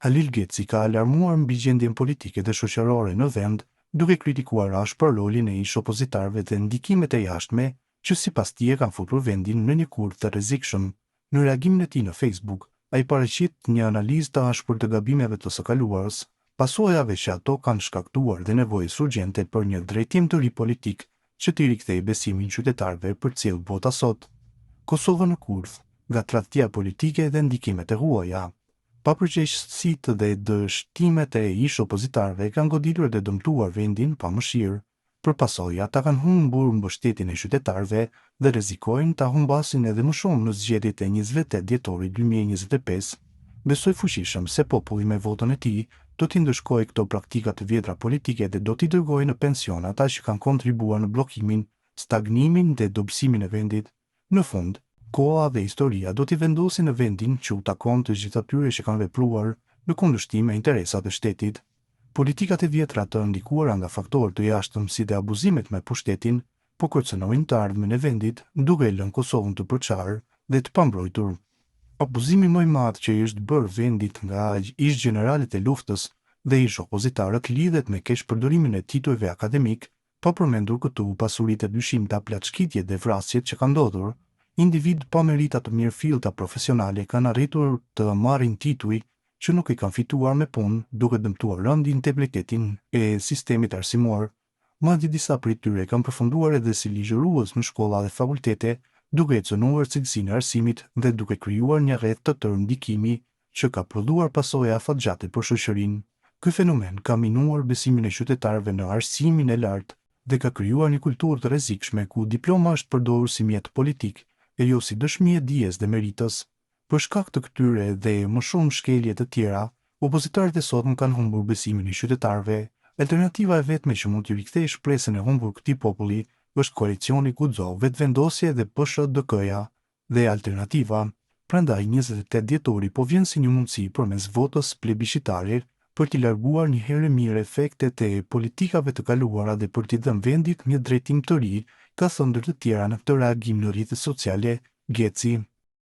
Halil Geci ka alarmuar mbi gjendjen politike dhe shoqërore në vend, duke kritikuar ashpër rolin e ish opozitarëve dhe ndikimet e jashtme që sipas tij kanë futur vendin në një kurth të rrezikshëm. Në reagimin e tij në Facebook, ai paraqit një analizë të ashpër të gabimeve të së kaluarës, pasojave që ato kanë shkaktuar dhe nevojës urgjente për një drejtim të ri politik që t'i rikthejë besimin qytetarëve për të cilë vota sot. Kosova në kurth, nga tradhtia politike dhe ndikimet e huaja. Papërgjegjësitë dhe dështimet e ish opozitarëve kanë godilur dhe dëmtuar vendin pa mëshirë. Për pasoja ata kanë humbur mbështetjen e qytetarëve dhe rrezikojnë ta humbasin edhe më shumë në zgjedhjet e 28 dhjetorit 2025. Besoj fuqishëm se populli me votën e tij do t'i ndëshkojë këto praktika të vjetra politike dhe do t'i dërgojë në pension ata që kanë kontribuar në bllokimin, stagnimin dhe dobësimin e vendit. Në fund, koha dhe historia do t'i vendosin në vendin që u takon të gjithë atyre që kanë vepruar në kundërshtim me interesat e shtetit. Politikat e vjetra të ndikuara nga faktorë të jashtëm si dhe abuzimet me pushtetin, po kërcënojnë të ardhmen e vendit, duke lënë Kosovën të përçarë dhe të pambrojtur. Abuzimi më i madh që i është bërë vendit nga ish generalet e luftës dhe ish opozitarët lidhet me keqpërdorimin e titujve akademik, pa përmendur këtu pasuritë e dyshimta, plaçkitjet dhe vrasjet që kanë ndodhur. Individ pa merita të mirëfillta profesionale kanë arritur të marrin tituj që nuk i kanë fituar me punë, duke dëmtuar rënd integritetin e sistemit arsimor. Madje disa prej tyre kanë përfunduar edhe si ligjërues në shkolla dhe fakultete, duke e cënuar cilësinë e arsimit dhe duke krijuar një rreth të tërë ndikimi që ka prodhuar pasoja afatgjate për shoqërinë. Ky fenomen ka minuar besimin e qytetarëve në arsimin e lartë dhe ka krijuar një kulturë të rrezikshme ku diploma është përdorur si mjet politik e jo si dëshmi e dijes dhe meritës. Për shkak të këtyre dhe më shumë shkelje të tjera, opozitarët e sotëm kanë humbur besimin e qytetarëve. Alternativa e vetme që mund t'i rikthejë shpresën e humbur këtij populli është koalicioni guxo, vetëvendosje dhe PSHDK-ja dhe alternativa. Prandaj 28 dhjetori po vjen si një mundësi përmes votës plebiscitare për t'i larguar një herë mirë efektet e politikave të kaluara dhe për t'i dhënë vendit një drejtim të ri, ka thënë të tjera në këtë reagim në rrjetet sociale Geci.